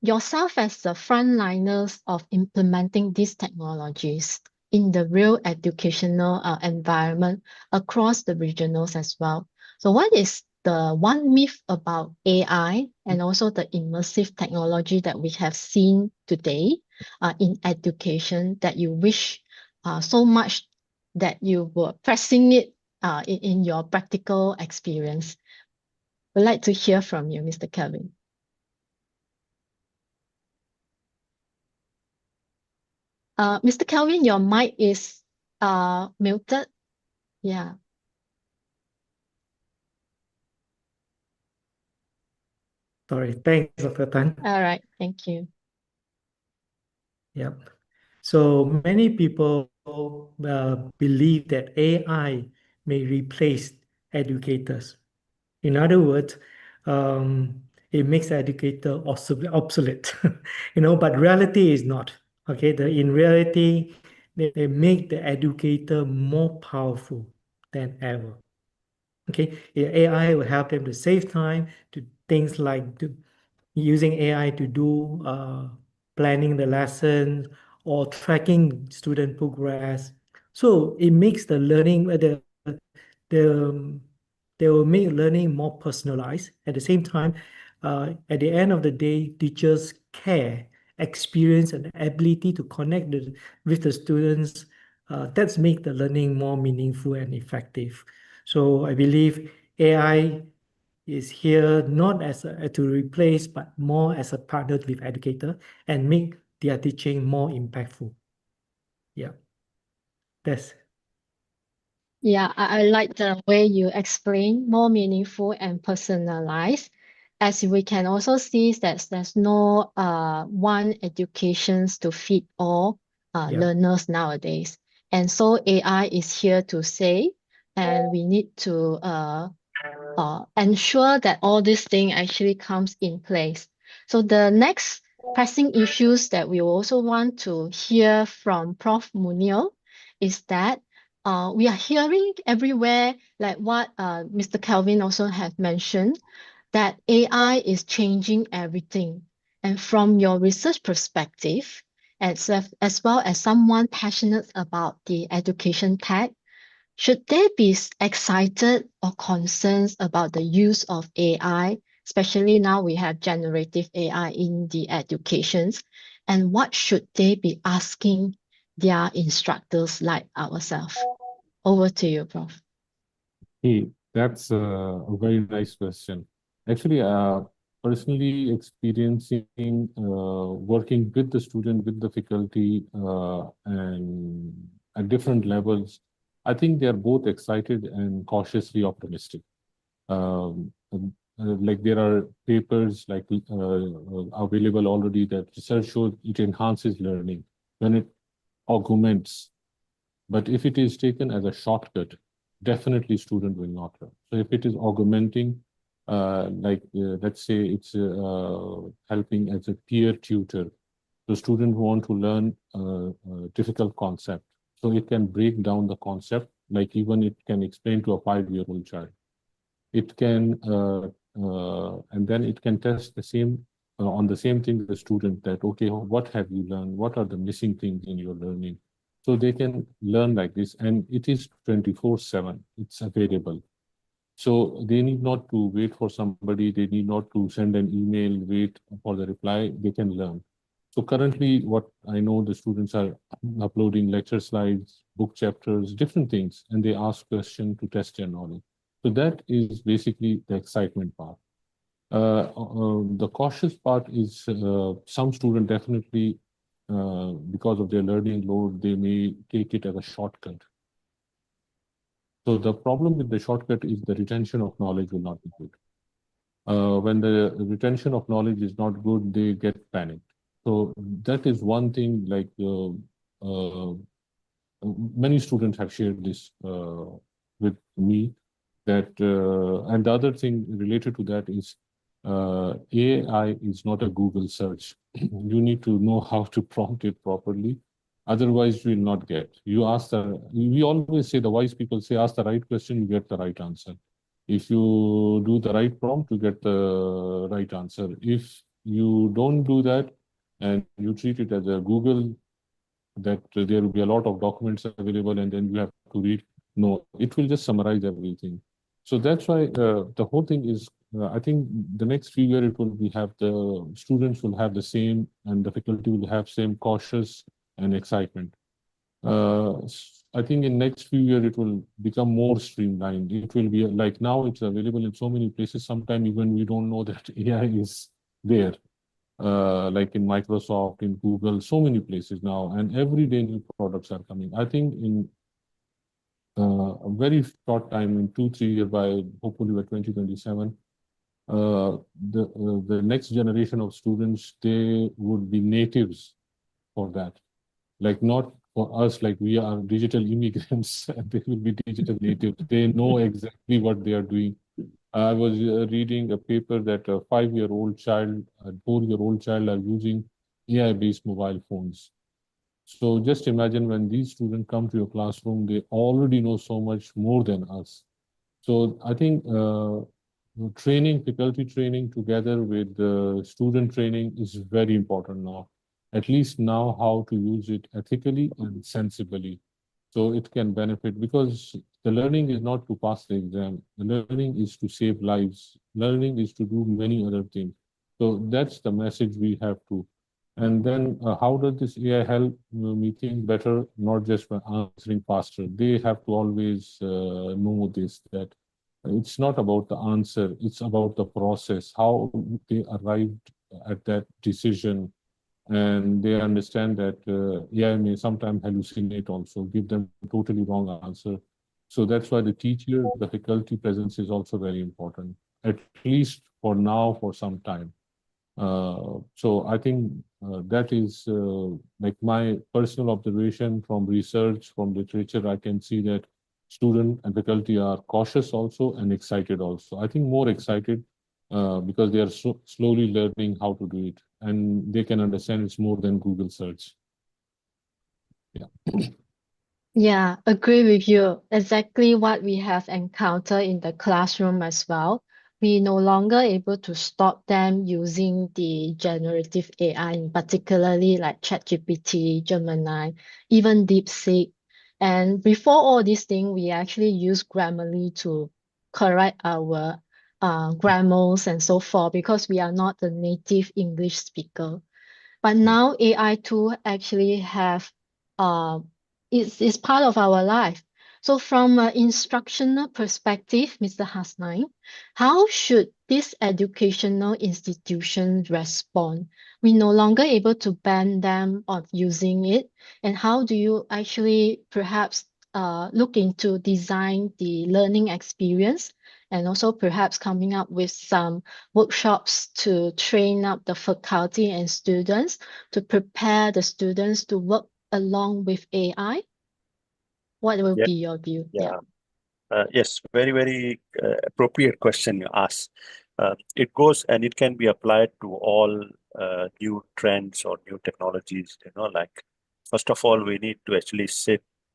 yourself as the frontliners of implementing these technologies in the real educational environment across the regionals as well. So what is the one myth about AI and also the immersive technology that we have seen today in education that you wish so much that you were pressing it in your practical experience? We'd like to hear from you, Mr. Kelvin. Mr. Kelvin, your mic is muted. Yeah. Sorry, thanks, Dr. Tan. All right. Thank you. Yep. So many people believe that AI may replace educators. In other words, it makes the educator obsolete, but reality is not. Okay, in reality, they make the educator more powerful than ever. Okay, AI will help them to save time, to things like using AI to do planning the lesson or tracking student progress. So it makes the learning the they will make learning more personalized. At the same time, at the end of the day, teachers care, experience, and ability to connect with the students. That's make the learning more meaningful and effective. So I believe AI is here not to replace, but more as a partner with educator and make their teaching more impactful. Yeah, that's. Yeah, I like the way you explain, more meaningful and personalized. As we can also see that there's no one educations to fit all Yeah. learners nowadays. And so AI is here to say, and we need to ensure that all these things actually comes in place. So the next pressing issues that we also want to hear from Prof. Muneer is that we are hearing everywhere, like what Mr. Kelvin also had mentioned, that AI is changing everything. And from your research perspective, as well as someone passionate about the education tech, should they be excited or concerned about the use of AI, especially now we have generative AI in the educations, and what should they be asking their instructors like ourselves? Over to you, Prof. Hey, that's a very nice question. Actually, personally experiencing working with the student, with the faculty, and at different levels, I think they are both excited and cautiously optimistic. Like there are papers like available already that research shows it enhances learning when it augments. But if it is taken as a shortcut, definitely student will not learn. So if it is augmenting, let's say it's helping as a peer tutor, the student want to learn a difficult concept. So it can break down the concept, like even it can explain to a 5-year-old child. It can, and then it can test the same on the same thing the student that, okay, what have you learned? What are the missing things in your learning? So they can learn like this, and it is 24/7. It's available. So they need not to wait for somebody. They need not to send an email, wait for the reply. They can learn. So currently, what I know, the students are uploading lecture slides, book chapters, different things, and they ask questions to test their knowledge. So that is basically the excitement part. The cautious part is some student definitely, because of their learning load, they may take it as a shortcut. So the problem with the shortcut is the retention of knowledge will not be good. When the retention of knowledge is not good, they get panicked. So that is one thing, like many students have shared this with me, that and the other thing related to that is AI is not a Google search. You need to know how to prompt it properly. Otherwise, you will not get. We always say, the wise people say, ask the right question, you get the right answer. If you do the right prompt, you get the right answer. If you don't do that and you treat it as a Google, that there will be a lot of documents available and then you have to read. No, it will just summarize everything. So that's why the whole thing is, I think the next few years it will be have the students will have the same and the faculty will have same cautious and excitement. I think in next few years it will become more streamlined. It will be like now it's available in so many places. Sometimes even we don't know that AI is there. Like in Microsoft, in Google, so many places now, and every day new products are coming. I think in a very short time, in 2-3 years, by hopefully by 2027, the next generation of students, they would be natives for that. Like not for us, like we are digital immigrants, and they will be digital natives. They know exactly what they are doing. I was reading a paper that a 5-year-old child, a 4-year-old child are using AI-based mobile phones. So just imagine when these students come to your classroom, they already know so much more than us. So I think training, faculty training together with student training is very important now. At least now how to use it ethically and sensibly. So it can benefit, because the learning is not to pass the exam. The learning is to save lives. Learning is to do many other things. So that's the message we have to. And then how does this AI help me think better, not just by answering faster? They have to always know this, that it's not about the answer, it's about the process, how they arrived at that decision. And they understand that AI may sometimes hallucinate also, give them a totally wrong answer. So that's why the teacher, the faculty presence is also very important, at least for now, for some time. So I think that is like my personal observation from research, from literature. I can see that student and faculty are cautious also and excited also. I think more excited because they are slowly learning how to do it, and they can understand it's more than Google search. Yeah. Yeah, agree with you. Exactly what we have encountered in the classroom as well. We no longer able to stop them using the generative AI, particularly like ChatGPT, Gemini, even DeepSeek. And before all these things, we actually use Grammarly to correct our grammars and so forth, because we are not the native English speaker. But now AI tool actually have uh, is part of our life. So from an instructional perspective, Mr. Hasnain, how should this educational institution respond? We no longer able to ban them of using it. And how do you actually perhaps look into design the learning experience, and also perhaps coming up with some workshops to train up the faculty and students to prepare the students to work along with AI? What will Yeah, be your view? Yeah. yes, very, very appropriate question you ask. It goes and it can be applied to all new trends or new technologies. Like first of all, we need to actually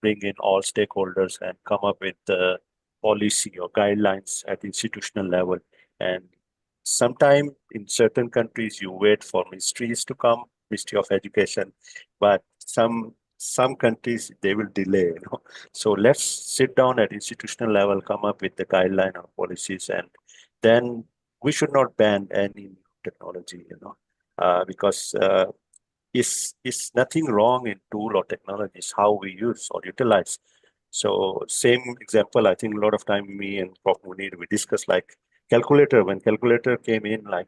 bring in all stakeholders and come up with the policy or guidelines at institutional level. And sometime in certain countries, you wait for ministries to come, Ministry of Education, but some countries they will delay. So let's sit down at institutional level, come up with the guideline or policies, and then we should not ban any new technology, because is nothing wrong in tool or technologies, how we use or utilize. So same example, I think a lot of time me and Prof. Muneer, we discussed like calculator. When calculator came in, like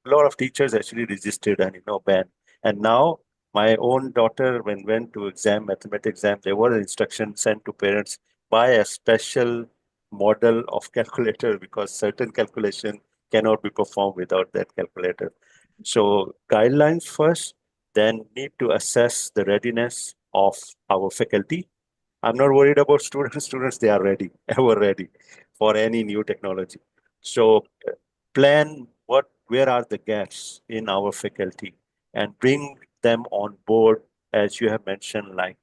a lot of teachers actually resisted and banned. And now my own daughter, when went to mathematics exam, there was an instruction sent to parents, buy a special model of calculator because certain calculation cannot be performed without that calculator. So guidelines first, then need to assess the readiness of our faculty. I'm not worried about students. Students, they are ready, ever ready for any new technology. So plan where are the gaps in our faculty and bring them on board, as you have mentioned, like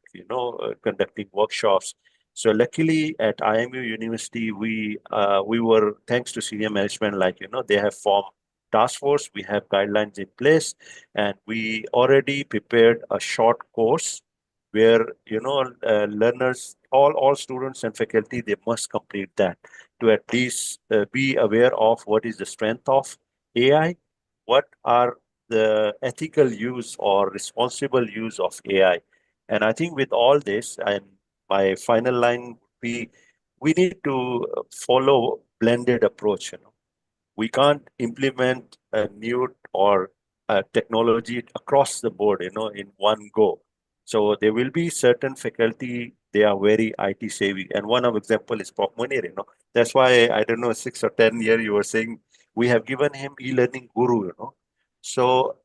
conducting workshops. So luckily at IMU University, we were, thanks to senior management, like they have formed task force, we have guidelines in place, and we already prepared a short course where, learners, all students and faculty, they must complete that to at least be aware of what is the strength of AI, what are the ethical use or responsible use of AI. And I think with all this, and my final line would be, we need to follow blended approach. We can't implement a new or a technology across the board, in one go. So there will be certain faculty, they are very IT savvy. And one of example is Prof Muneer. That's why, I don't know, 6 or 10 years you were saying we have given him e-learning guru. So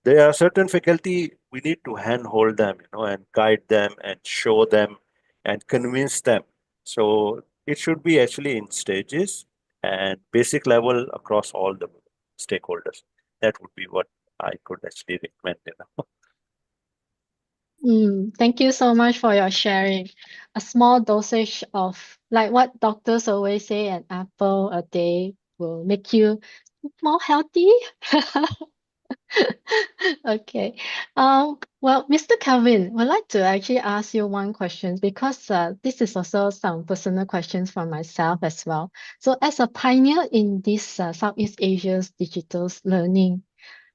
there are certain faculty, we need to handhold them, and guide them and show them and convince them. So it should be actually in stages and basic level across all the stakeholders. That would be what I could actually recommend. Thank you so much for your sharing. A small dosage of, like what doctors always say, an apple a day will make you more healthy. Okay. Well, Mr. Kelvin, I'd like to actually ask you one question because this is also some personal questions from myself as well. So, as a pioneer in this Southeast Asia's digital learning,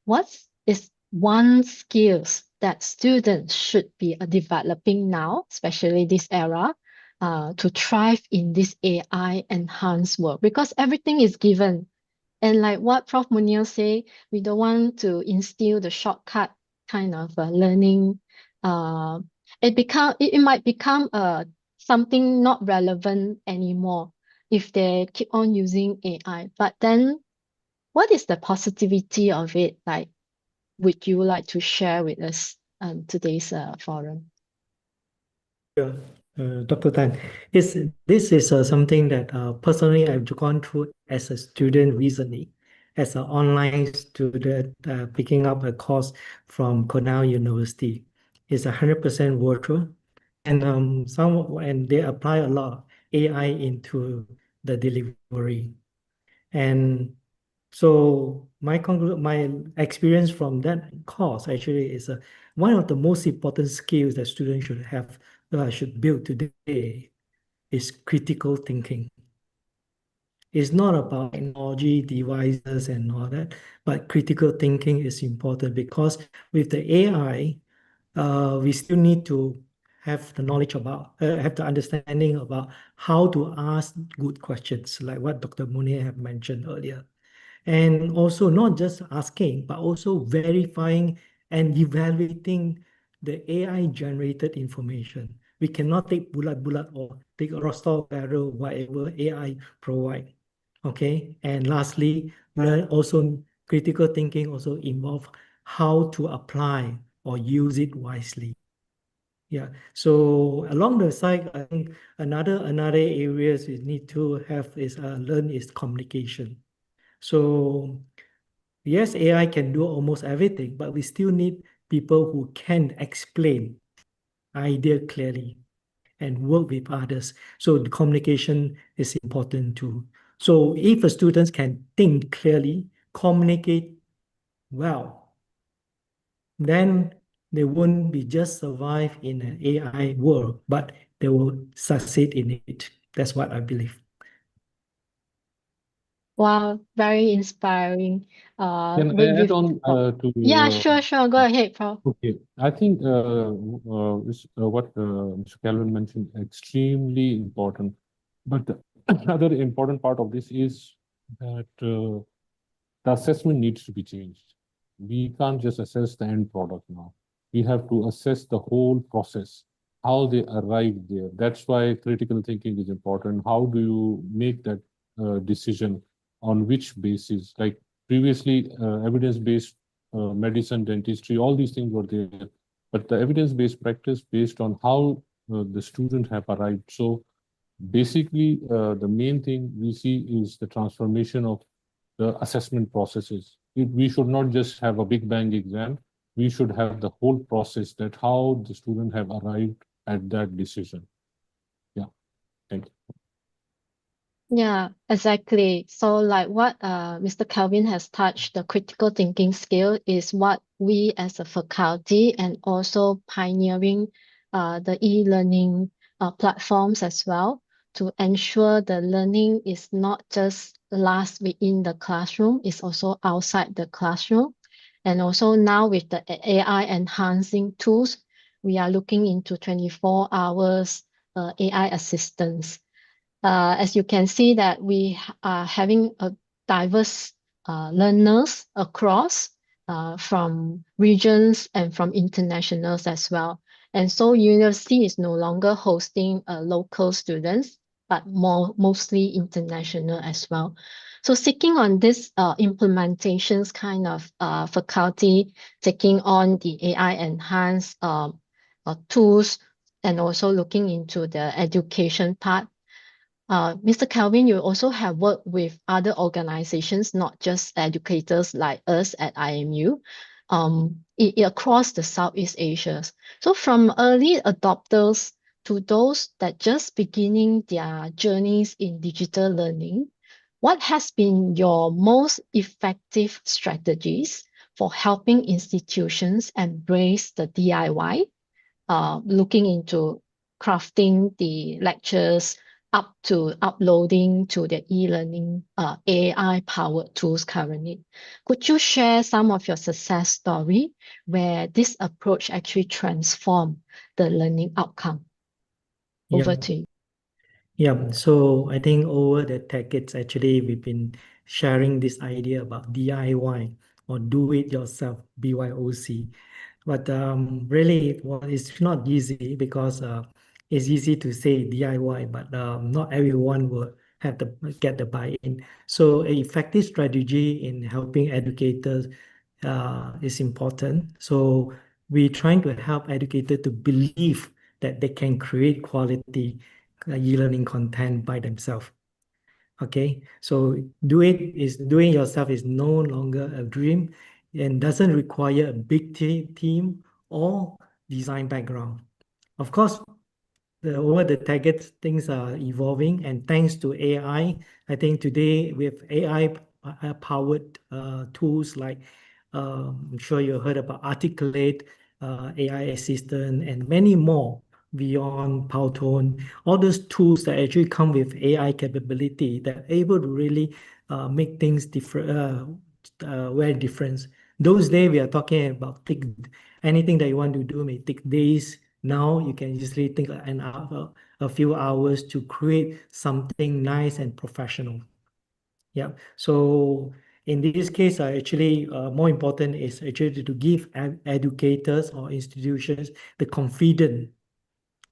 what is one skills that students should be developing now, especially this era, to thrive in this AI enhanced world? Because everything is given. And like what Prof. Muneer say, we don't want to instill the shortcut kind of learning. It might become something not relevant anymore if they keep on using AI. But then, what is the positivity of it? Like, would you like to share with us today's forum? Sure, Dr. Tan. This is something that personally I've gone through as a student recently, as an online student picking up a course from Cornell University. It's 100% virtual, and and they apply a lot of AI into the delivery. And so my experience from that course actually is one of the most important skills that students should build today is critical thinking. It's not about technology, devices, and all that, but critical thinking is important because with the AI, we still need to have the knowledge about, have the understanding about how to ask good questions, like what Dr. Munir have mentioned earlier. And also not just asking, but also verifying and evaluating the AI-generated information. We cannot take bulat-bulat or take a raw barrel, whatever AI provide. Okay. And lastly, also critical thinking also involve how to apply or use it wisely. Yeah. So along the side, I think another areas we need to have is learn is communication. So yes, AI can do almost everything, but we still need people who can explain idea clearly and work with others. So the communication is important too. So if the students can think clearly, communicate well, then they won't be just survive in an AI world, but they will succeed in it. That's what I believe. Wow, very inspiring. Can I add on Yeah, to sure. Go ahead, Prof. okay, I think what Mr. Kelvin mentioned extremely important. But the other important part of this is that the assessment needs to be changed. We can't just assess the end product now. We have to assess the whole process, how they arrived there. That's why critical thinking is important. How do you make that decision on which basis? Like previously, evidence-based medicine, dentistry, all these things were there. But the evidence-based practice based on how the student have arrived. So basically, the main thing we see is the transformation of the assessment processes. We should not just have a big bang exam. We should have the whole process that how the student have arrived at that decision. Yeah, thank you. Yeah, exactly. So like what Mr. Kelvin has touched, the critical thinking skill is what we as a faculty and also pioneering the e-learning platforms as well to ensure the learning is not just last within the classroom, it's also outside the classroom. And also now with the AI enhancing tools, we are looking into 24 hours AI assistance. As you can see that we are having a diverse learners across from regions and from internationals as well. And so university is no longer hosting local students, but mostly international as well. So seeking on this implementations kind of faculty, taking on the AI enhanced tools and also looking into the education part. Mr. Kelvin, you also have worked with other organizations, not just educators like us at IMU, across the Southeast Asia. So from early adopters to those that just beginning their journeys in digital learning, what has been your most effective strategies for helping institutions embrace the DIY, looking into crafting the lectures up to uploading to the e-learning AI-powered tools currently? Could you share some of your success story where this approach actually transformed the learning outcome? Over Yeah. to you. Yeah, so I think over the decades, actually, we've been sharing this idea about DIY or do it yourself, BYOC. But really, well, it's not easy because it's easy to say DIY, but not everyone will have the get the buy-in. So, an effective strategy in helping educators is important. So, we're trying to help educators to believe that they can create quality e-learning content by themselves. Okay, so doing yourself is no longer a dream and doesn't require a big team or design background. Of course, over the decades, things are evolving, and thanks to AI, I think today with AI powered tools like I'm sure you heard about Articulate, AI Assistant, and many more beyond Powtoon. All those tools that actually come with AI capability that are able to really make things different, very different. Those days we are talking about anything that you want to do may take days. Now you can easily take an hour, a few hours to create something nice and professional. Yeah. So in this case, actually, more important is actually to give educators or institutions the confidence.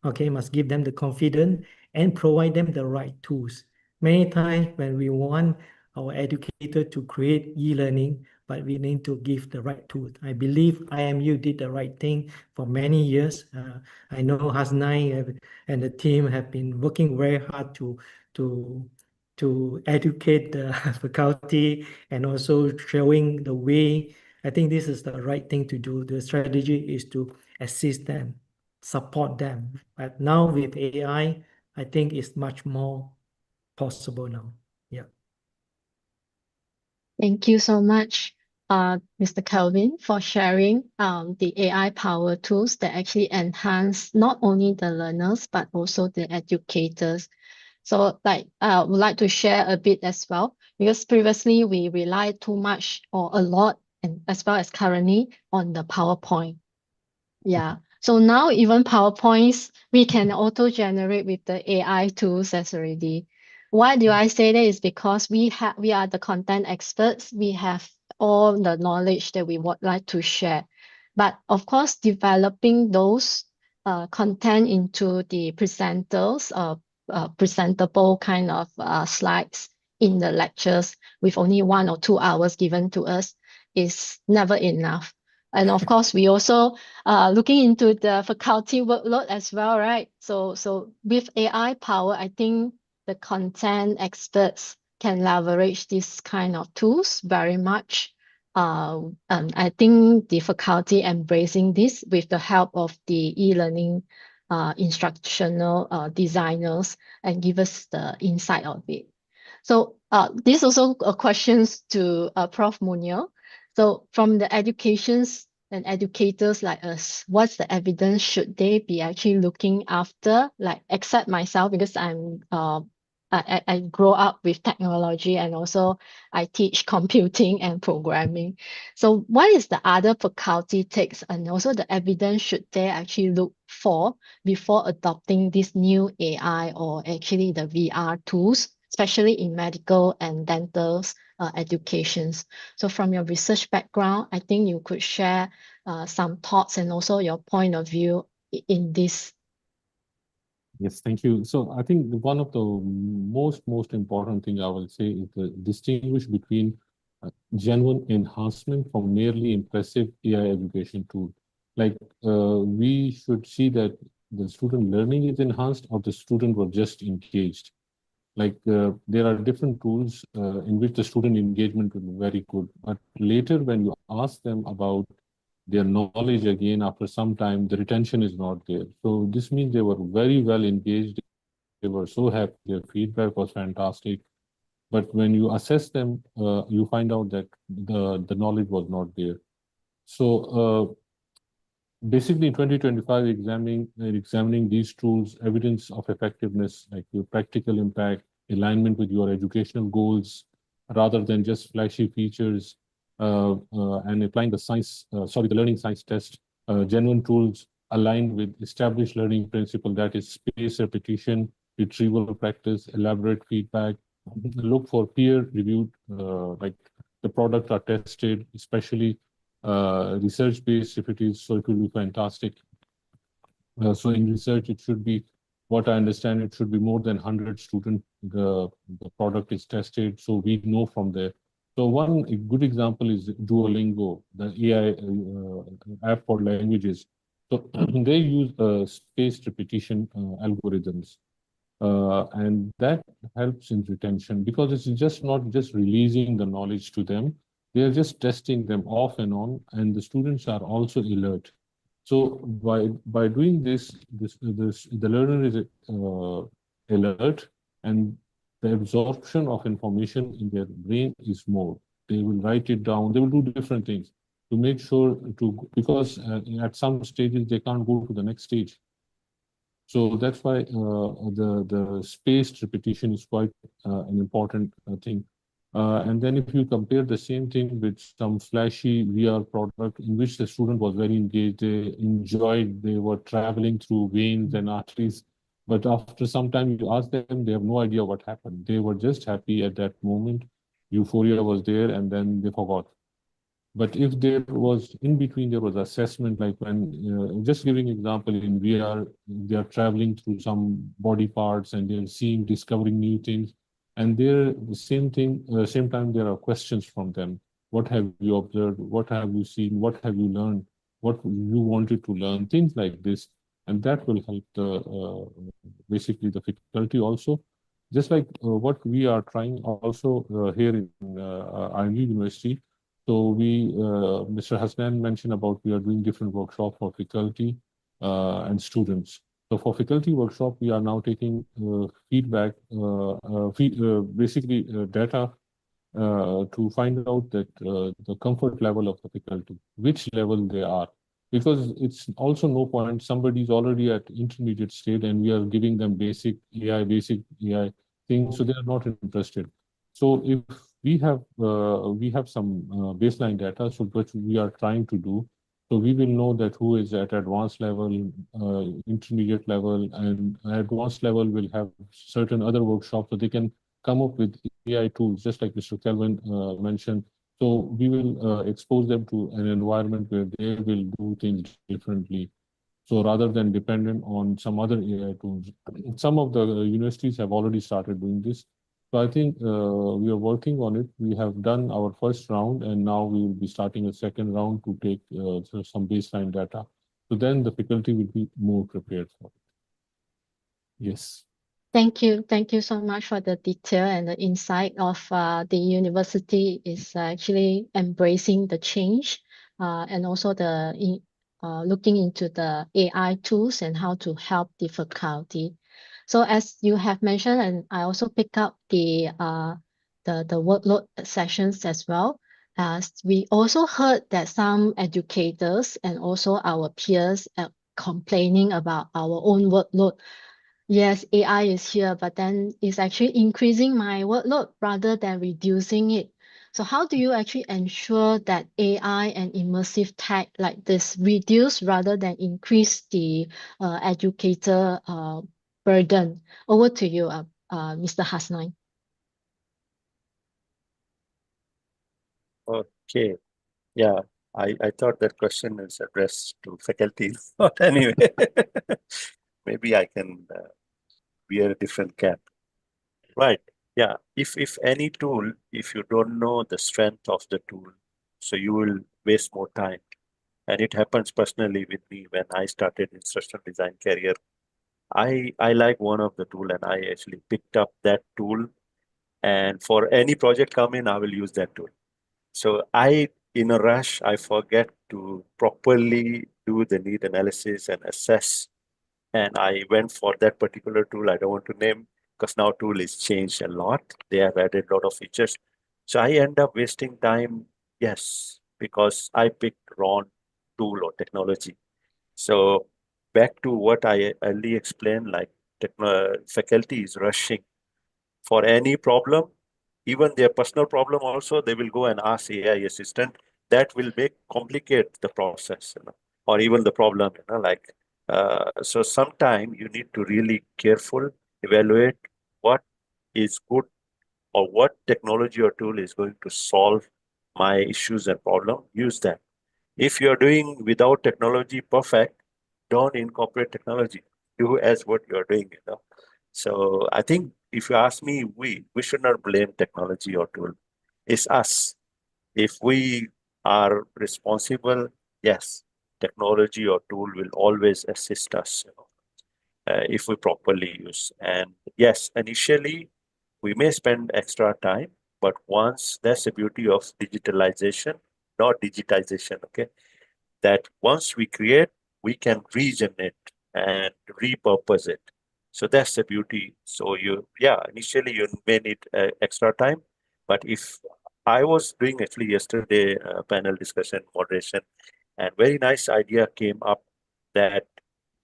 Okay, must give them the confidence and provide them the right tools. Many times when we want our educator to create e-learning, but we need to give the right tools. I believe IMU did the right thing for many years. I know Hasnain and the team have been working very hard to to educate the faculty and also showing the way. I think this is the right thing to do. The strategy is to assist them, support them. But now with I think it's much more possible now. Yeah. Thank you so much, Mr. Kelvin, for sharing the AI power tools that actually enhance not only the learners, but also the educators. So like I would like to share a bit as well, because previously we relied too much or a lot, and as well as currently on the PowerPoint. Yeah. So now even PowerPoints, we can auto-generate with the AI tools as already. Why do I say that is because we are the content experts. We have all the knowledge that we would like to share. But of course, developing those content into the presenters, presentable kind of slides in the lectures with only 1 or 2 hours given to us is never enough. And of course, we also looking into the faculty workload as well, right? So with AI power, I think the content experts can leverage this kind of tools very much. And I think the faculty embracing this with the help of the e-learning instructional designers and give us the insight of it. So this also questions to Prof. Muneer. So from the educations and educators like us, what's the evidence should they be actually looking after? Like, except myself, because I grow up with technology, and also I teach computing and programming. So what is the other faculty takes, and also the evidence should they actually look for before adopting this new AI or actually the VR tools, especially in medical and dental educations? So from your research background, I think you could share some thoughts and also your point of view in this. Yes, thank you. So I think one of the most important thing I will say is to distinguish between genuine enhancement from merely impressive AI education tool. Like we should see that the student learning is enhanced or the student was just engaged. Like there are different tools in which the student engagement will be very good, but later when you ask them about their knowledge again after some time, the retention is not there. So this means they were very well engaged. They were so happy. Their feedback was fantastic. But when you assess them, you find out that the knowledge was not there. So basically, in 2025, examining these tools, evidence of effectiveness, like your practical impact, alignment with your educational goals, rather than just flashy features, and applying the learning science test, genuine tools aligned with established learning principle, that is spaced repetition, retrieval practice, elaborate feedback. Look for peer-reviewed, like the products are tested, especially research-based, if it is, so it will be fantastic. So in research, it should be, what I understand, it should be more than 100 students. The product is tested, so we know from there. So one good example is Duolingo, the AI app for languages. So they use spaced repetition algorithms. And that helps in retention because it's just not just releasing the knowledge to them, they are just testing them off and on, and the students are also alert. So by doing this the learner is alert, and the absorption of information in their brain is more. They will write it down. They will do different things to make sure to, because at some stages they can't go to the next stage. So that's why the spaced repetition is quite an important thing. And then if you compare the same thing with some flashy VR product in which the student was very engaged, they enjoyed, they were traveling through veins and arteries. But after some time, you ask them, they have no idea what happened. They were just happy at that moment. Euphoria was there, and then they forgot. But if there was in between, there was assessment, like when, just giving example, in VR, they are traveling through some body parts and they're seeing, discovering new things. And there, the same thing, same time, there are questions from them. What have you observed? What have you seen? What have you learned? What you wanted to learn? Things like this. And that will help basically the faculty also. Just like what we are trying also here in IMU University. So Mr. Hasnain mentioned about we are doing different workshops for faculty and students. So for faculty workshop, we are now taking feedback, basically data to find out that the comfort level of the faculty, which level they are. Because it's also no point, somebody's already at intermediate state and we are giving them basic AI things, so they are not interested. So if we have some baseline data, so which we are trying to do, so we will know that who is at advanced level, intermediate level, and advanced level will have certain other workshops, so they can come up with AI tools, just like Mr. Kelvin mentioned. So we will expose them to an environment where they will do things differently. So rather than dependent on some other AI tools, some of the universities have already started doing this. So I think we are working on it. We have done our first round, and now we will be starting a second round to take some baseline data. So then the faculty will be more prepared for it. Yes. Thank you. Thank you so much for the detail and the insight of the university is actually embracing the change and also looking into the AI tools and how to help the faculty. So as you have mentioned, and I also pick up the workload sessions as well. As we also heard that some educators and also our peers are complaining about our own workload. Yes, AI is here, but then it's actually increasing my workload rather than reducing it. So how do you actually ensure that AI and immersive tech like this reduce rather than increase the educator burden? Over to you, Mr. Hasnain. Okay. Yeah, I thought that question is addressed to faculty, but anyway, maybe I can wear a different cap. Right. Yeah. If any tool, if you don't know the strength of the tool, so you will waste more time. And it happens personally with me when I started instructional design career. I like one of the tool and I actually picked up that tool. And for any project come in, I will use that tool. So in a rush, I forget to properly do the need analysis and assess. And I went for that particular tool. I don't want to name because now tool is changed a lot. They have added a lot of features. So I end up wasting time, yes, because I picked wrong tool or technology. So back to what I earlier explained, like faculty is rushing for any problem, even their personal problem also, they will go and ask AI assistant. That will make complicate the process, or even the problem, so sometime you need to really careful evaluate what is good or what technology or tool is going to solve my issues and problem. Use that. If you're doing without technology perfect, don't incorporate technology. Do as what you're doing. So I think if you ask me, we should not blame technology or tool. It's us. If we are responsible, yes, technology or tool will always assist us, if we properly use. And yes, initially we may spend extra time, but once that's the beauty of digitalization, not digitization, okay? That once we create, we can regenerate and repurpose it. So that's the beauty. So initially you may need extra time, but if I was doing actually yesterday panel discussion moderation, and very nice idea came up that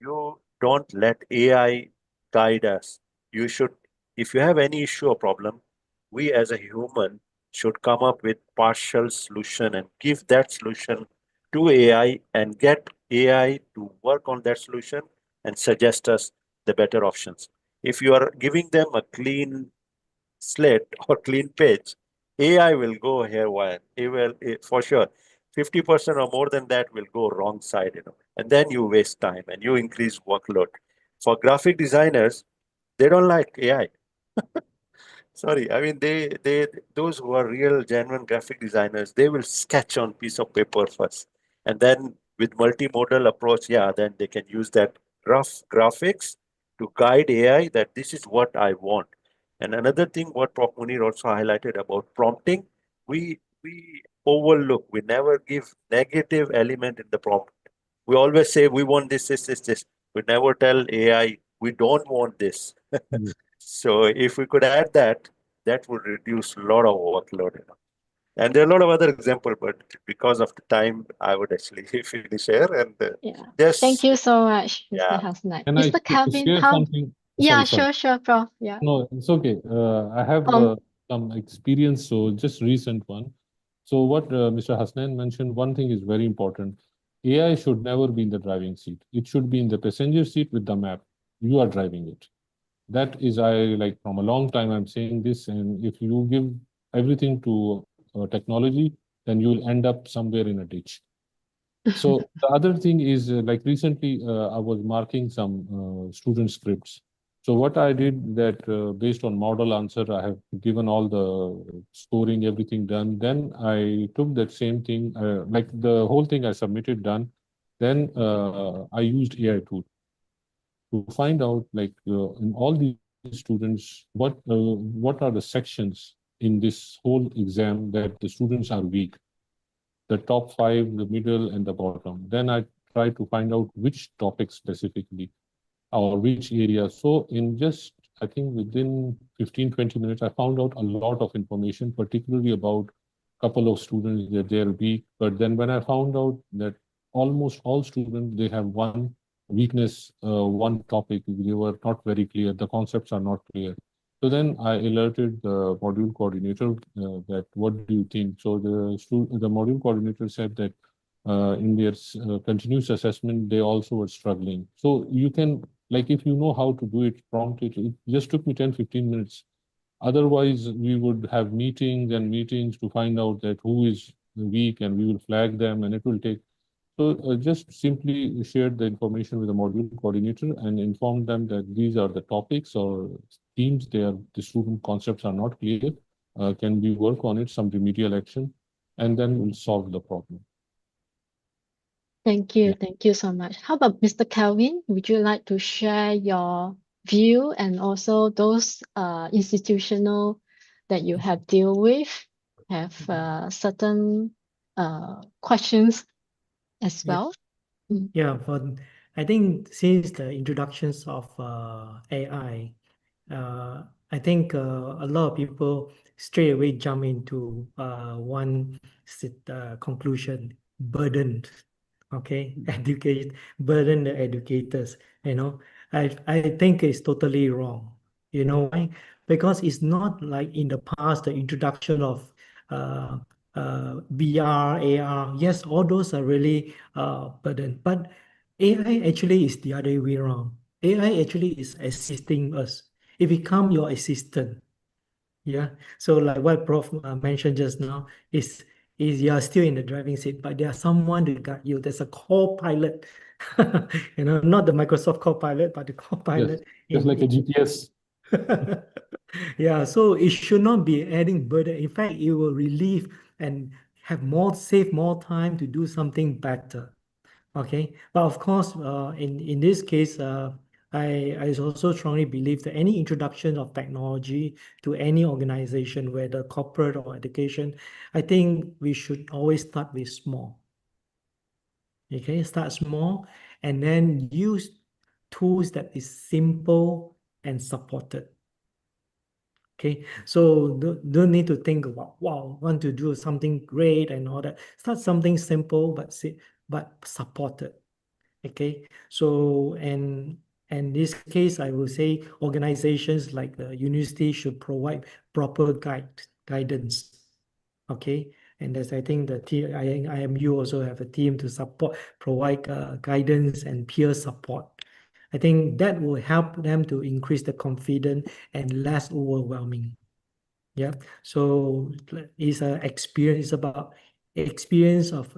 you don't let AI guide us. You should, if you have any issue or problem, we as a human should come up with partial solution and give that solution to AI and get AI to work on that solution and suggest us the better options. If you are giving them a clean slate or clean page, AI will go haywire. For sure. 50% or more than that will go wrong side. And then you waste time and you increase workload. For graphic designers, they don't like AI. Sorry, I mean those who are real genuine graphic designers, they will sketch on piece of paper first. And then with multimodal approach, then they can use that rough graphics to guide AI that this is what I want. And another thing what Prof. Muneer also highlighted about prompting, we overlook, we never give negative element in the prompt. We always say we want this. We never tell AI we don't want this. So if we could add that, that would reduce a lot of workload. And there are a lot of other examples, but because of the time, I would actually finish here and Yeah. just Thank you so much, Mr. yeah. Hasnain. Can I Mr. Kelvin, share how? something? Yeah, Sorry. sure, Prof. Yeah. No, it's okay. I have Um, some experience, so just recent one. So what Mr. Hasnain mentioned, one thing is very important. AI should never be in the driving seat. It should be in the passenger seat with the map. You are driving it. That is, I like from a long time I'm saying this, and if you give everything to technology, then you will end up somewhere in a ditch. So the other thing is like recently I was marking some student scripts. So what I did that based on model answer, I have given all the scoring, everything done. Then I took that same thing, like the whole thing I submitted done. Then I used AI tool to find out like in all these students, what are the sections in this whole exam that the students are weak, the top five, the middle, and the bottom. Then I try to find out which topic specifically. or which area. So in just, I think within 15, 20 minutes, I found out a lot of information, particularly about a couple of students that they're weak. But then when I found out that almost all students, they have one weakness, one topic, they were not very clear, the concepts are not clear. So then I alerted the module coordinator that what do you think? So the module coordinator said that in their continuous assessment, they also were struggling. So you can, like, if you know how to do it, prompt it. It just took me 10, 15 minutes. Otherwise, we would have meetings and meetings to find out that who is weak, and we will flag them, and it will take. So just simply share the information with the module coordinator and inform them that these are the topics or themes. The student concepts are not clear. Can we work on it, some remedial action, and then we'll solve the problem. Thank you. Yeah. Thank you so much. How about Mr. Kelvin? Would you like to share your view and also those institutional that you have deal with have certain questions as Yeah. well? Mm. Yeah, I think since the introductions of AI, I think a lot of people straight away jump into one conclusion: burden. Okay, educate burden the educators. I think it's totally wrong. You know why? Because it's not like in the past the introduction of uh, VR, AR. Yes, all those are really burden, but AI actually is the other way around. AI actually is assisting us. It become your assistant. Yeah. So like what Prof mentioned just now is you are still in the driving seat, but there's someone to guide you. There's a co-pilot. Not the Microsoft co-pilot, but the Yes, co-pilot just like a in GPS. yeah, so it should not be adding burden. In fact, it will relieve and save more time to do something better. Okay, but of course, in this case, I also strongly believe that any introduction of technology to any organization, whether corporate or education, I think we should always start with small. Okay, start small and then use tools that is simple and supported. Okay, so don't need to think about, wow, want to do something great and all that. Start something simple but supported. Okay, so and this case, I will say organizations like the university should provide proper guidance. Okay, and as I think the IMU also have a team to provide guidance and peer support. I think that will help them to increase the confidence and less overwhelming. Yeah. So it's a experience. It's about experience of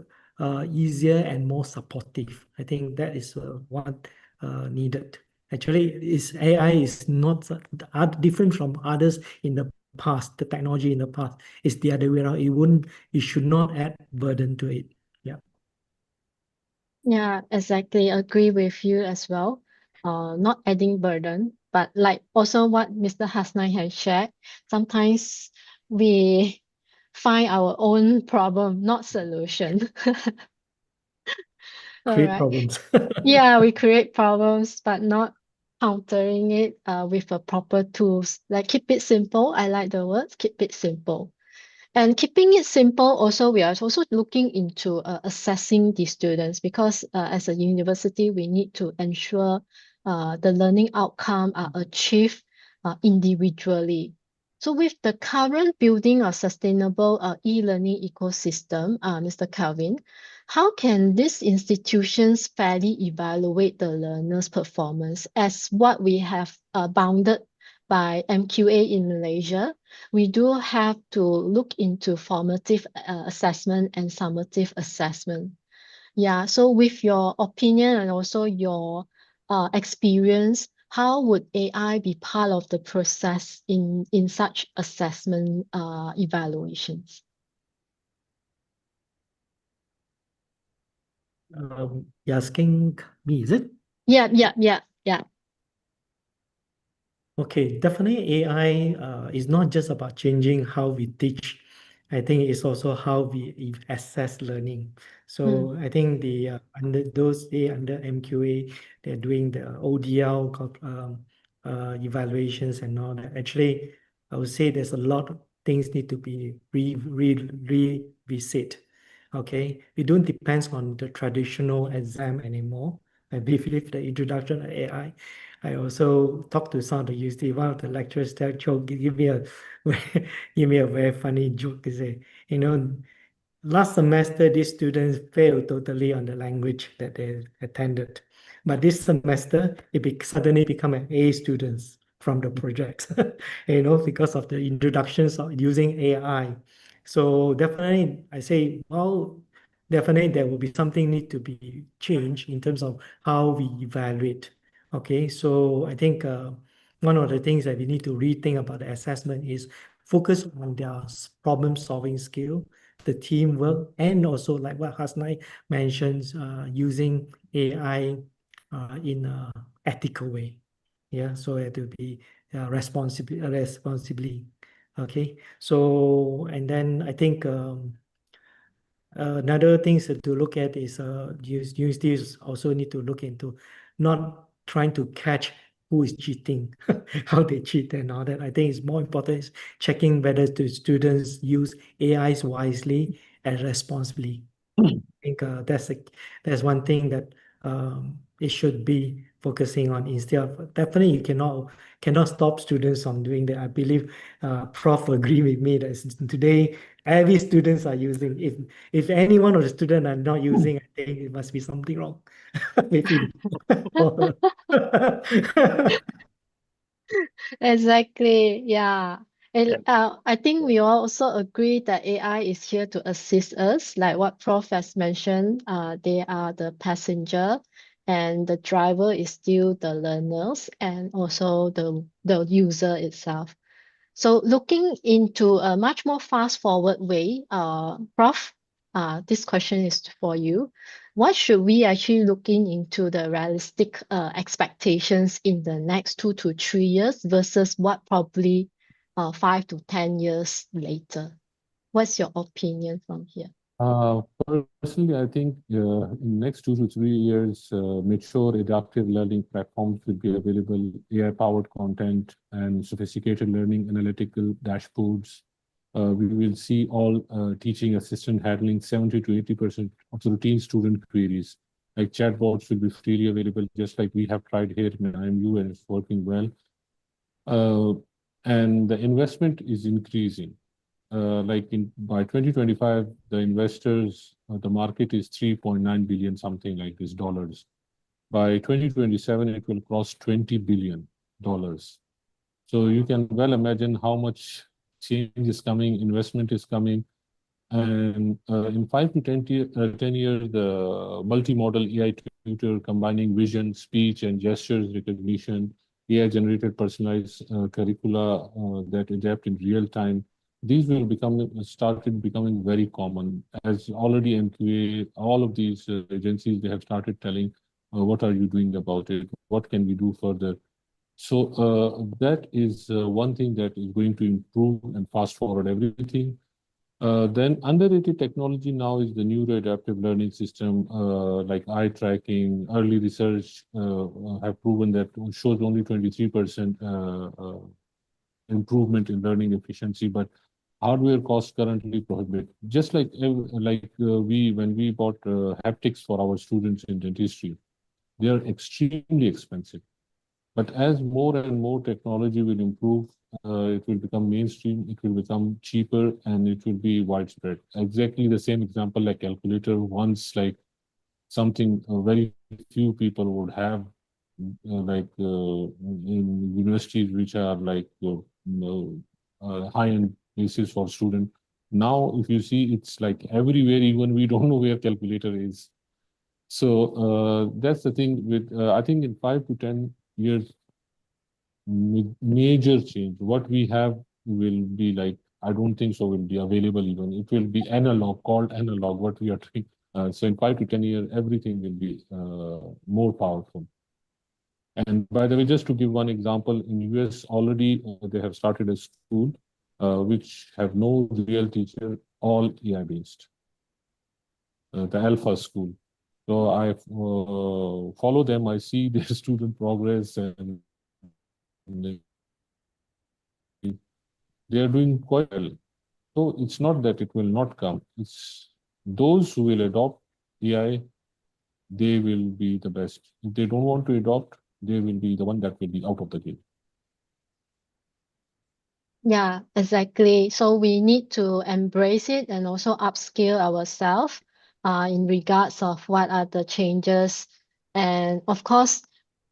easier and more supportive. I think that is what needed. Actually, AI is not different from others in the past. The technology in the past is the other way around. It should not add burden to it. Yeah. Yeah, exactly. Agree with you as well. Not adding burden, but like also what Mr. Hasnain has shared, sometimes we find our own problem, not solution. All Create right. problems. Yeah, we create problems, but not countering it with a proper tools. Like keep it simple. I like the words, keep it simple. And keeping it simple, also, we are also looking into assessing the students because as a university, we need to ensure the learning outcome are achieved individually. So with the current building of sustainable e-learning ecosystem, Mr. Kelvin, how can these institutions fairly evaluate the learner's performance as what we have bounded by MQA in Malaysia? We do have to look into formative assessment and summative assessment. Yeah, so with your opinion and also your experience, how would AI be part of the process in such assessment evaluations? You're asking me, is it? Yeah. Okay, definitely AI is not just about changing how we teach. I think it's also how we assess learning. So I think the under MQA, they're doing the ODL evaluations and all that. Actually, I would say there's a lot of things need to be revisit. Okay, we don't depend on the traditional exam anymore. I believe the introduction of AI. I also talked to some of the university. One of the lecturers that give me a give me a very funny joke. He say, last semester these students failed totally on the language that they attended, but this semester suddenly become an A students from the project, because of the introductions of using AI. So definitely, I say, well, definitely there will be something need to be changed in terms of how we evaluate. Okay, so I think one of the things that we need to rethink about the assessment is focus on their problem-solving skill, the teamwork, and also like what Hasnain mentions, using AI in an ethical way. Yeah, so it will be responsibly. Okay, so and then I think another things to look at is universities also need to look into not trying to catch who is cheating, how they cheat and all that. I think it's more important is checking whether the students use AIs wisely and responsibly. I think that's one thing that it should be focusing on instead of definitely you cannot stop students from doing that. I believe Prof agree with me that today every students are using. If any one of the student are not using, I think it must be something wrong with him. Exactly. Yeah. And Yeah. I think we all also agree that AI is here to assist us, like what Prof has mentioned. They are the passenger, and the driver is still the learners and also the user itself. So looking into a much more fast-forward way, Prof, this question is for you. What should we actually looking into the realistic expectations in the next 2 to 3 years versus what probably 5 to 10 years later? What's your opinion from here? Personally, I think in next 2 to 3 years, mature adaptive learning platforms will be available, AI-powered content and sophisticated learning analytical dashboards. We will see all teaching assistant handling 70 to 80% of the routine student queries. Like chatbots will be freely available, just like we have tried here in IMU and it's working well. And the investment is increasing. Like by 2025, the investors, the market is 3.9 billion, something like this dollars. By 2027, it will cross $20 billion. So you can well imagine how much change is coming, investment is coming. And in 10 years, the multimodal AI tutor combining vision, speech, and gestures recognition, AI-generated personalized curricula that adapt in real time, these will started becoming very common. As already MQA, all of these agencies, they have started telling, what are you doing about it? What can we do further? So that is one thing that is going to improve and fast forward everything. Then underrated technology now is the neuroadaptive learning system, like eye tracking. Early research have proven that shows only 23% improvement in learning efficiency, but hardware costs currently prohibit. Just like when we bought haptics for our students in dentistry, they are extremely expensive. But as more and more technology will improve, it will become mainstream, it will become cheaper, and it will be widespread. Exactly the same example like calculator. Once, like something very few people would have, in universities which are like high-end places for student. Now, if you see, it's like everywhere, even we don't know where calculator is. So that's the thing with, I think in 5 to 10 years, major change. What we have will be like, I don't think so will be available even. It will be analog, called analog, what we are doing. So in 5 to 10 years, everything will be more powerful. And by the way, just to give one example, in US already they have started a school which have no real teacher, all AI based. The Alpha School. So I follow them. I see their student progress, and they are doing quite well. So it's not that it will not come. It's those who will adopt AI, they will be the best. If they don't want to adopt, they will be the one that will be out of the game. Yeah, exactly. So we need to embrace it and also upskill ourselves in regards of what are the changes. And of course,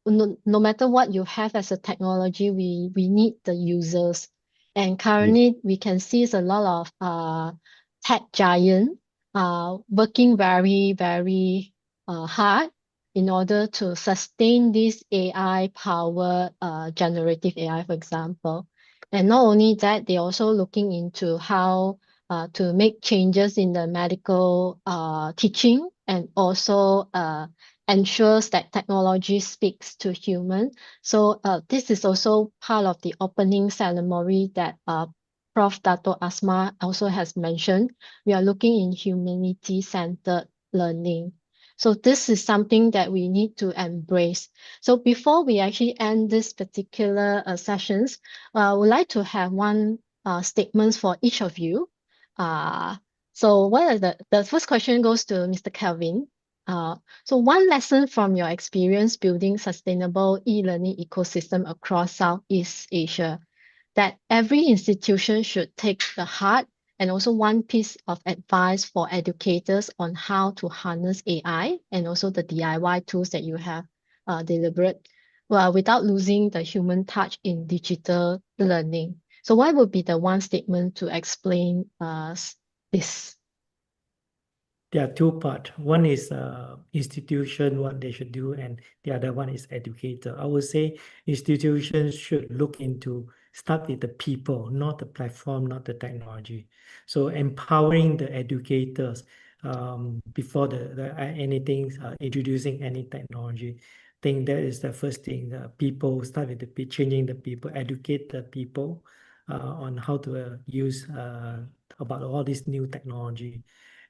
no matter what you have as a technology, we need the users. And currently, we can see a lot of tech giant working very, very hard in order to sustain this AI power, generative AI, for example. And not only that, they're also looking into how to make changes in the medical teaching and also ensures that technology speaks to human. So this is also part of the opening ceremony that Prof. Dato Asma also has mentioned. We are looking in humanity-centered learning. So this is something that we need to embrace. So before we actually end this particular sessions, I would like to have one statements for each of you. So what are the first question goes to Mr. Kelvin. So one lesson from your experience building sustainable e-learning ecosystem across Southeast Asia that every institution should take the heart, and also one piece of advice for educators on how to harness AI and also the DIY tools that you have delivered, well, without losing the human touch in digital learning. So what would be the one statement to explain this? There are two parts. One is institution, what they should do, and the other one is educator. I would say institutions should look into start with the people, not the platform, not the technology. So empowering the educators before anything introducing any technology. I think that is the first thing. People start with the changing the people, educate the people on how to use about all this new technology.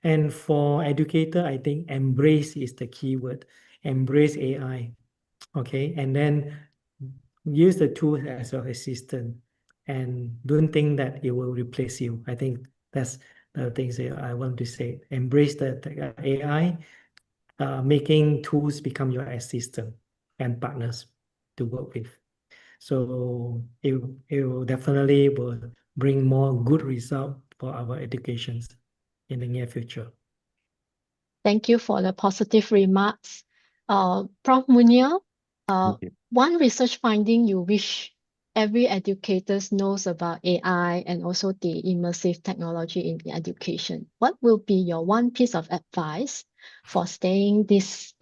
And for educator, I think embrace is the key word. Embrace AI, okay? And then use the tool as your assistant, and don't think that it will replace you. I think that's the things that I want to say. Embrace the AI, making tools become your assistant and partners to work with. So it will definitely will bring more good result for our educations in the near future. Thank you for the positive remarks. Prof. Muneer, Okay. one research finding you wish every educator knows about AI and also the immersive technology in education. What will be your one piece of advice for staying this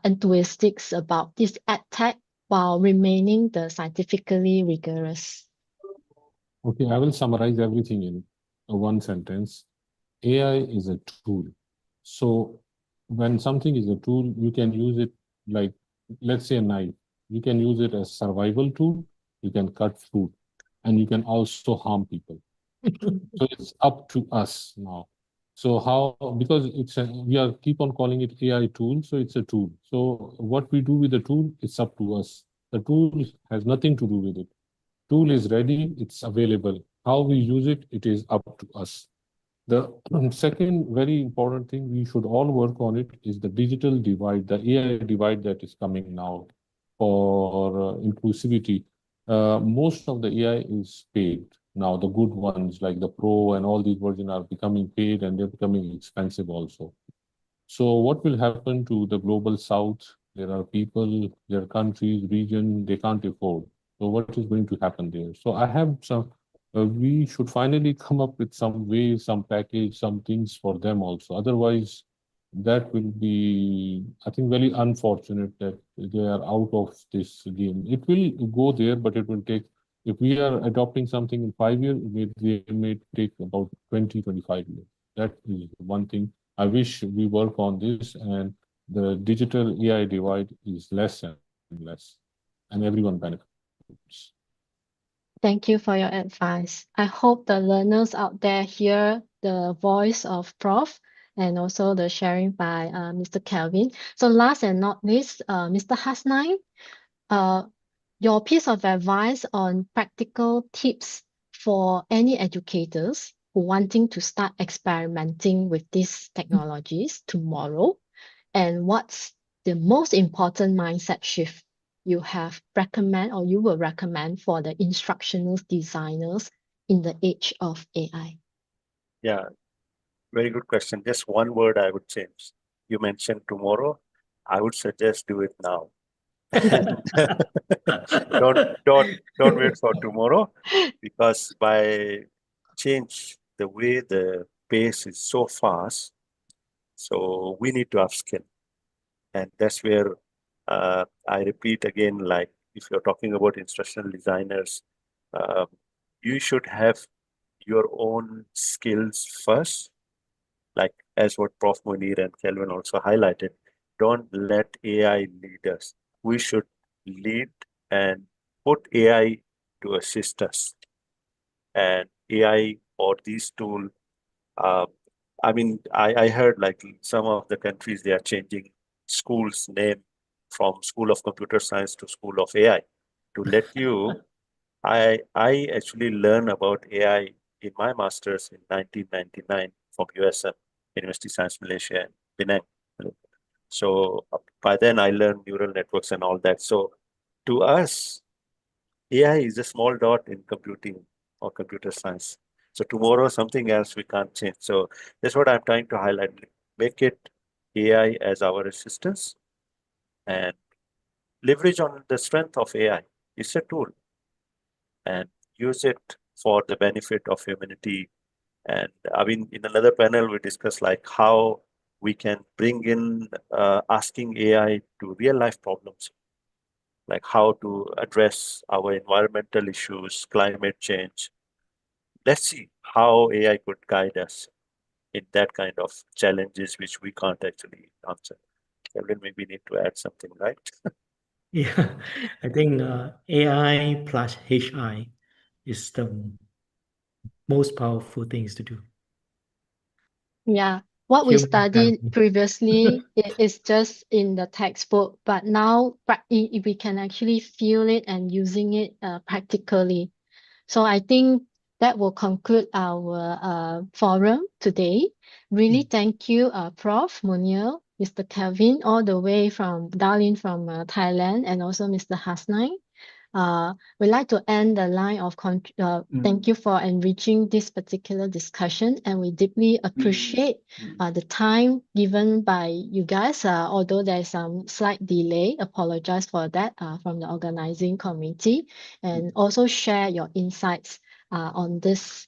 enthusiastic about this edtech while remaining the scientifically rigorous? Okay, I will summarize everything in one sentence. AI is a tool. So when something is a tool, you can use it like, let's say a knife. You can use it as survival tool. You can cut fruit, and you can also harm people. So it's up to us now. So how, because we are keep on calling it AI tool, so it's a tool. So what we do with the tool, it's up to us. The tool has nothing to do with it. Tool is ready, it's available. How we use it, it is up to us. The second very important thing we should all work on it is the digital divide, the AI divide that is coming now for inclusivity. Most of the AI is paid now. The good ones like the Pro and all these versions are becoming paid, and they're becoming expensive also. So what will happen to the global south? There are people, there are countries, region, they can't afford. So what is going to happen there? So I have some, we should finally come up with some way, some package, some things for them also. Otherwise, that will be, I think, very unfortunate that they are out of this game. It will go there, but it will take, if we are adopting something in 5 years, it may take about 20, 25 years. That is one thing. I wish we work on this, and the digital AI divide is less and less, and everyone benefits. Thank you for your advice. I hope the learners out there hear the voice of Prof and also the sharing by Mr. Kelvin. So last and not least, Mr. Hasnain, your piece of advice on practical tips for any educators who wanting to start experimenting with these technologies tomorrow, and what's the most important mindset shift you will recommend for the instructional designers in the age of AI? Yeah, very good question. Just one word I would change. You mentioned tomorrow. I would suggest do it now. Don't wait for tomorrow, because by change the way the pace is so fast, so we need to upskill. And that's where I repeat again, like if you're talking about instructional designers, uh, you should have your own skills first, like as what Prof. Muneer and Kelvin also highlighted. Don't let AI lead us. We should lead and put AI to assist us. And AI or these tools, I mean, I heard like some of the countries, they are changing schools' name from School of Computer Science to School of AI to let you. I actually learned about AI in my master's in 1999 from USM, University of Science Malaysia and Penang. So by then I learned neural networks and all that. So to us, AI is a small dot in computing or computer science. So tomorrow something else we can't change. So that's what I'm trying to highlight. Make it AI as our assistance and leverage on the strength of AI. It's a tool and use it for the benefit of humanity. And I mean, in another panel, we discussed like how we can bring in asking AI to real life problems, like how to address our environmental issues, climate change. Let's see how AI could guide us in that kind of challenges which we can't actually answer. Kevin maybe need to add something, right? Yeah, I think AI plus HI is the most powerful things to do. Yeah, what we Human studied intelligence. previously is just in the textbook, but now we can actually feel it and using it practically. So I think that will conclude our forum today. Really thank you, Prof. Muneer, Mr. Kelvin, all the way from dialing from Thailand, and also Mr. Hasnain. We'd like to end the line of thank you for enriching this particular discussion, and we deeply appreciate the time given by you guys. Although there's some slight delay, apologize for that from the organizing committee, and also share your insights on this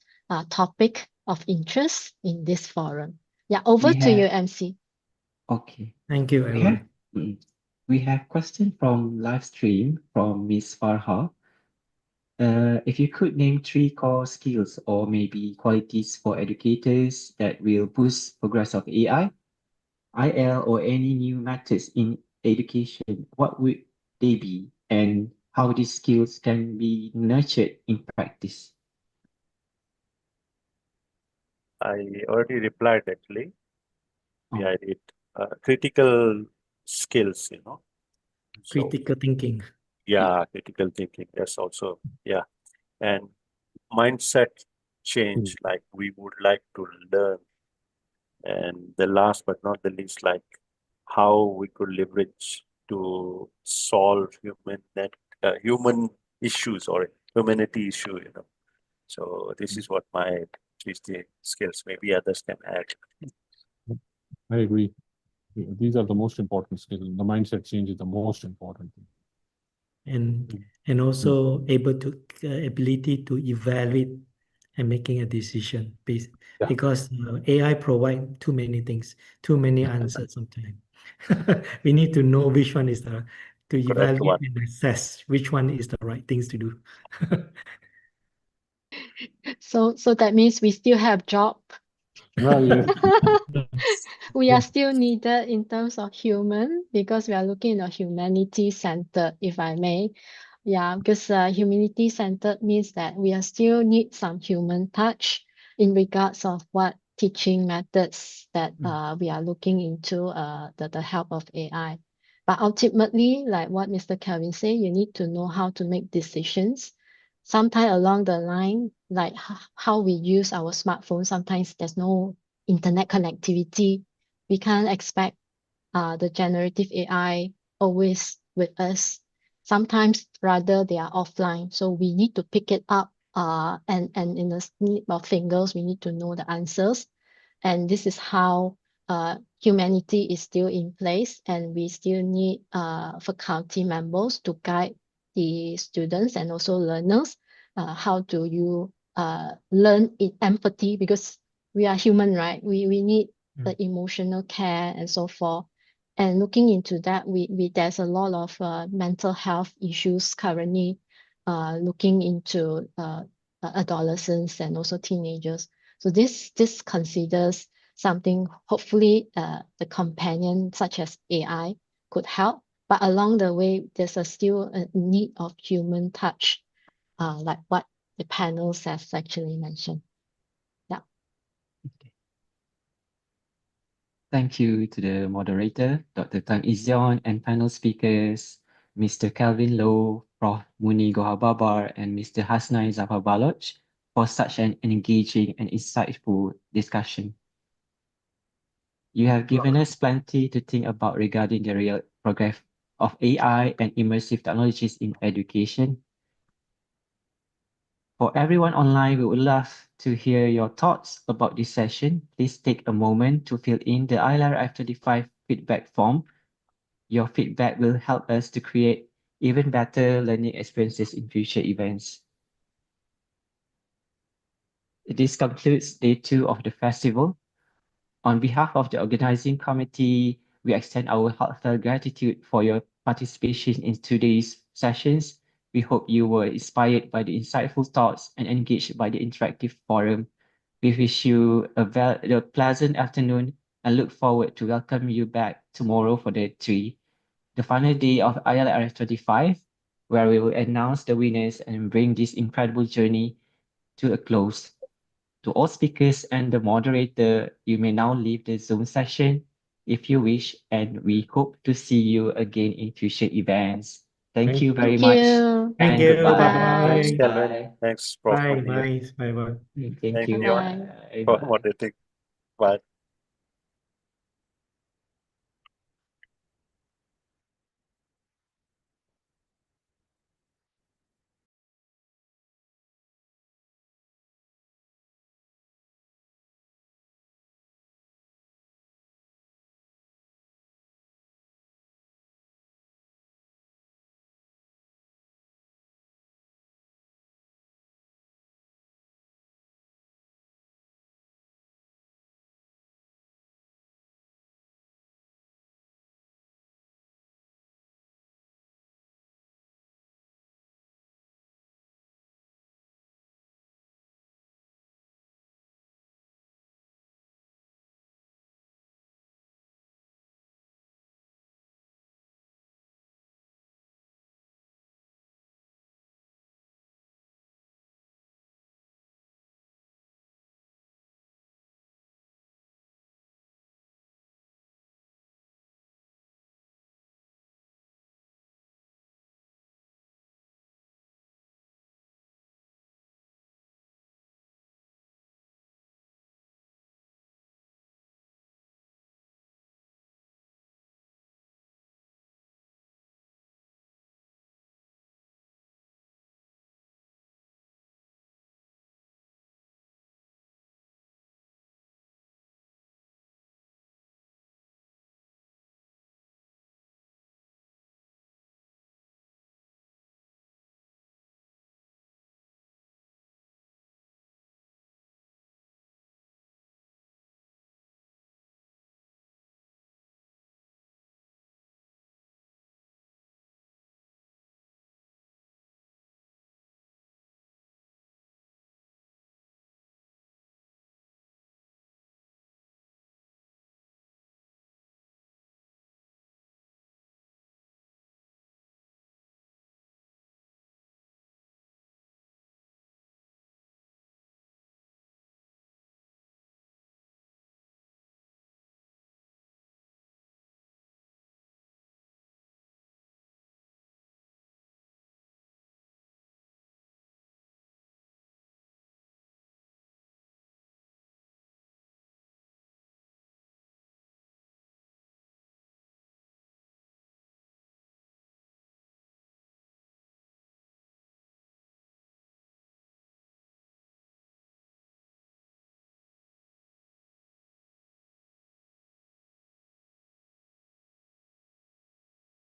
topic of interest in this forum. Yeah, over We to you, have MC. okay. Thank you, We have everyone. we have question from live stream from Miss Farha. If you could name 3 core skills or maybe qualities for educators that will boost progress of AI, IL, or any new methods in education, what would they be, and how these skills can be nurtured in practice? I already replied actually. Oh, Yeah, it critical skills, So Critical thinking. yeah, critical thinking. That's also, yeah. And mindset change, like we would like to learn. And the last but not the least, like how we could leverage to solve human issues or humanity issue. So this is what my 3 skills. Maybe others can add. I agree. These are the most important skills. The mindset change is the most important thing. And also able to ability to evaluate and making a decision because AI provide too many things, too many answers sometimes. We need to know which one is to Correct one. evaluate and assess which one is the right things to do. So that means we still have job. Well, yeah. We are still needed in terms of human because we are looking at humanity centered, if I may. Yeah, because humanity-centered means that we are still need some human touch in regards of what teaching methods that we are looking into the help of AI. But ultimately, like what Mr. Kelvin said, you need to know how to make decisions. Sometimes along the line, like how we use our smartphone, sometimes there's no internet connectivity. We can't expect the generative AI always with us. Sometimes rather they are offline. So we need to pick it up and in the snip of fingers, we need to know the answers. And this is how humanity is still in place, and we still need faculty members to guide the students and also learners. How do you learn in empathy, because we are human, right? We need the emotional care and so forth. And looking into that, there's a lot of mental health issues currently looking into adolescents and also teenagers. So this considers something, hopefully the companion such as AI could help. But along the way, there's still a need of human touch, like what the panels has actually mentioned. Yeah. Okay. Thank you to the moderator, Dr. Tan Xion, and panel speakers, Mr. Kelvin Loh, Prof. Muneer Gohar Babar, and Mr. Hasnain Zafar Baloch for such an engaging and insightful discussion. You have given us plenty to think about regarding the real progress of AI and immersive technologies in education. For everyone online, we would love to hear your thoughts about this session. Please take a moment to fill in the iLRF 35 feedback form. Your feedback will help us to create even better learning experiences in future events. This concludes day 2 of the festival. On behalf of the organizing committee, we extend our heartfelt gratitude for your participation in today's sessions. We hope you were inspired by the insightful thoughts and engaged by the interactive forum. We wish you a pleasant afternoon and look forward to welcome you back tomorrow for day 3, the final day of iLRF 25, where we will announce the winners and bring this incredible journey to a close. To all speakers and the moderator, you may now leave the Zoom session if you wish, and we hope to see you again in future events. Thank you very Thank much. you. Thank And you. goodbye. Thanks, Bye-bye. Kelvin. Bye. Thanks, Prof. Bye. Muneer. Bye. Bye. Bye. Thank Thanks, you. Xion, Bye. Bye. for Bye. moderating. Bye.